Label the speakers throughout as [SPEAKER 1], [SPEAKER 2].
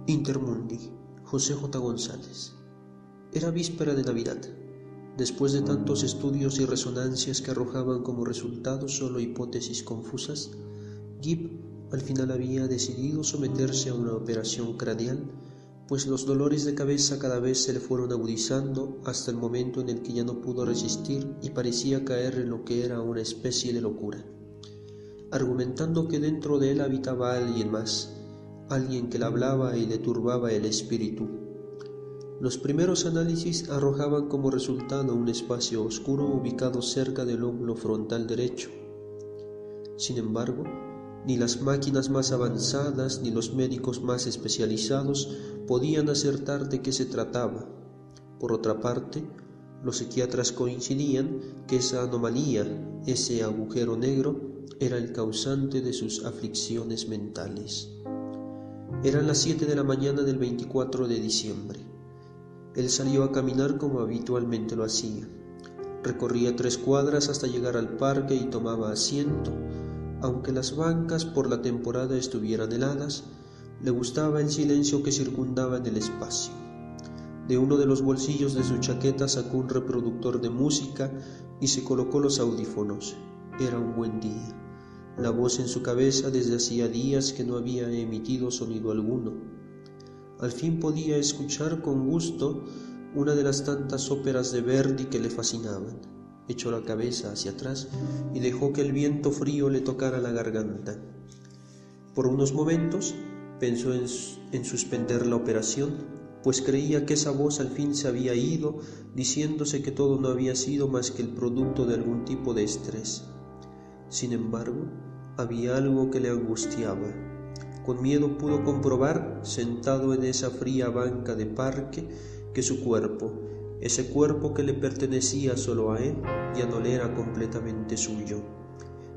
[SPEAKER 1] Intermundi, José J. González. Era víspera de Navidad. Después de tantos estudios y resonancias que arrojaban como resultado solo hipótesis confusas, Gibb al final había decidido someterse a una operación craneal, pues los dolores de cabeza cada vez se le fueron agudizando hasta el momento en el que ya no pudo resistir y parecía caer en lo que era una especie de locura, argumentando que dentro de él habitaba alguien más, alguien que le hablaba y le turbaba el espíritu. Los primeros análisis arrojaban como resultado un espacio oscuro ubicado cerca del lóbulo frontal derecho. Sin embargo, ni las máquinas más avanzadas ni los médicos más especializados podían acertar de qué se trataba. Por otra parte, los psiquiatras coincidían que esa anomalía, ese agujero negro, era el causante de sus aflicciones mentales. Eran las 7 de la mañana del 24 de diciembre. Él salió a caminar como habitualmente lo hacía. Recorría 3 cuadras hasta llegar al parque y tomaba asiento. Aunque las bancas por la temporada estuvieran heladas, le gustaba el silencio que circundaba en el espacio. De uno de los bolsillos de su chaqueta sacó un reproductor de música y se colocó los audífonos. Era un buen día. La voz en su cabeza desde hacía días que no había emitido sonido alguno. Al fin podía escuchar con gusto una de las tantas óperas de Verdi que le fascinaban. Echó la cabeza hacia atrás y dejó que el viento frío le tocara la garganta. Por unos momentos pensó en suspender la operación, pues creía que esa voz al fin se había ido, diciéndose que todo no había sido más que el producto de algún tipo de estrés. Sin embargo, había algo que le angustiaba. Con miedo pudo comprobar, sentado en esa fría banca de parque, que su cuerpo, ese cuerpo que le pertenecía solo a él, ya no le era completamente suyo.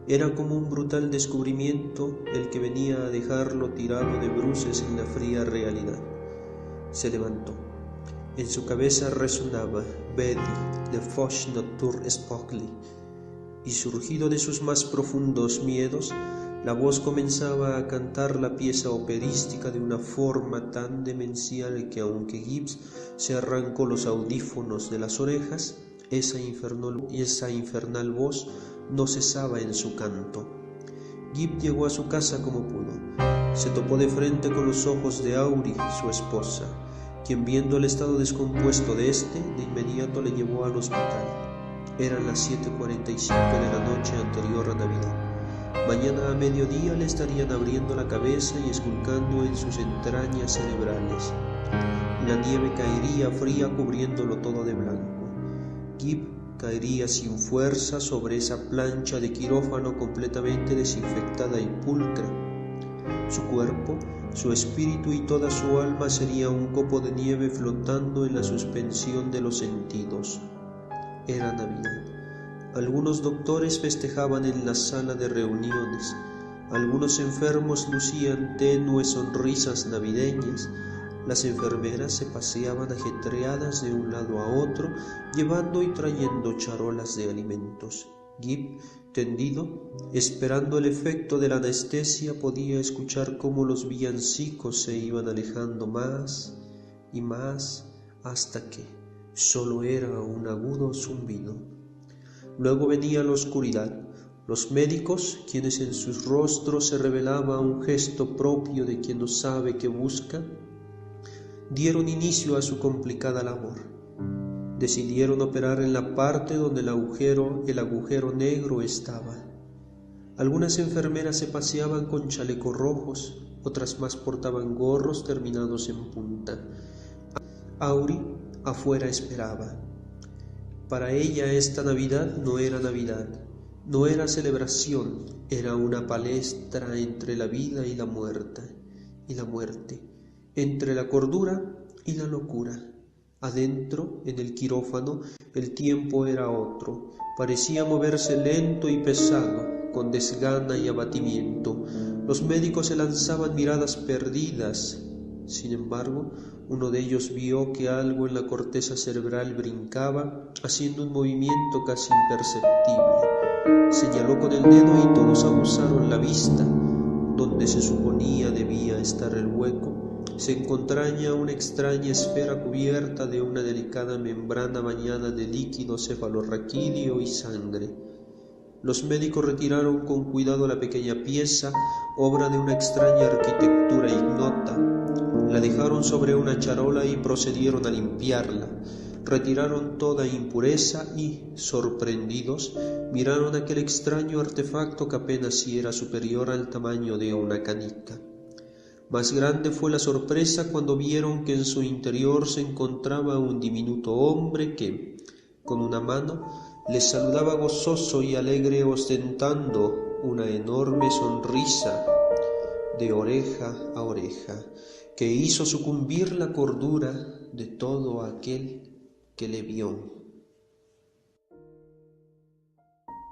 [SPEAKER 1] Era como un brutal descubrimiento el que venía a dejarlo tirado de bruces en la fría realidad. Se levantó. En su cabeza resonaba Verdi, Le Fauche Nocturne Spogli, y surgido de sus más profundos miedos, la voz comenzaba a cantar la pieza operística de una forma tan demencial que aunque Gibbs se arrancó los audífonos de las orejas, esa infernal voz no cesaba en su canto. Gibbs llegó a su casa como pudo. Se topó de frente con los ojos de Auri, su esposa, quien viendo el estado descompuesto de inmediato le llevó al hospital. Eran las 7:45 de la noche anterior a Navidad. Mañana a mediodía le estarían abriendo la cabeza y esculcando en sus entrañas cerebrales. La nieve caería fría cubriéndolo todo de blanco. Gibb caería sin fuerza sobre esa plancha de quirófano completamente desinfectada y pulcra. Su cuerpo, su espíritu y toda su alma sería un copo de nieve flotando en la suspensión de los sentidos. Era Navidad. Algunos doctores festejaban en la sala de reuniones, algunos enfermos lucían tenues sonrisas navideñas, las enfermeras se paseaban ajetreadas de un lado a otro, llevando y trayendo charolas de alimentos. Gibb, tendido, esperando el efecto de la anestesia, podía escuchar cómo los villancicos se iban alejando más y más, hasta que solo era un agudo zumbido. Luego venía la oscuridad. Los médicos, quienes en sus rostros se revelaba un gesto propio de quien no sabe qué busca, dieron inicio a su complicada labor. Decidieron operar en la parte donde el agujero negro estaba. Algunas enfermeras se paseaban con chalecos rojos, otras más portaban gorros terminados en punta. Auri afuera esperaba. Para ella esta Navidad, no era celebración, era una palestra entre la vida y la muerte, entre la cordura y la locura. Adentro, en el quirófano, el tiempo era otro, parecía moverse lento y pesado, con desgana y abatimiento. Los médicos se lanzaban miradas perdidas. Sin embargo, uno de ellos vio que algo en la corteza cerebral brincaba, haciendo un movimiento casi imperceptible. Señaló con el dedo y todos aguzaron la vista. donde se suponía debía estar el hueco, se encontraba una extraña esfera cubierta de una delicada membrana bañada de líquido cefalorraquídeo y sangre. Los médicos retiraron con cuidado la pequeña pieza, obra de una extraña arquitectura ignota. La dejaron sobre una charola y procedieron a limpiarla. Retiraron toda impureza y, sorprendidos, miraron aquel extraño artefacto que apenas si era superior al tamaño de una canica. Más grande fue la sorpresa cuando vieron que en su interior se encontraba un diminuto hombre que, con una mano, les saludaba gozoso y alegre, ostentando una enorme sonrisa de oreja a oreja, que hizo sucumbir la cordura de todo aquel que le vio.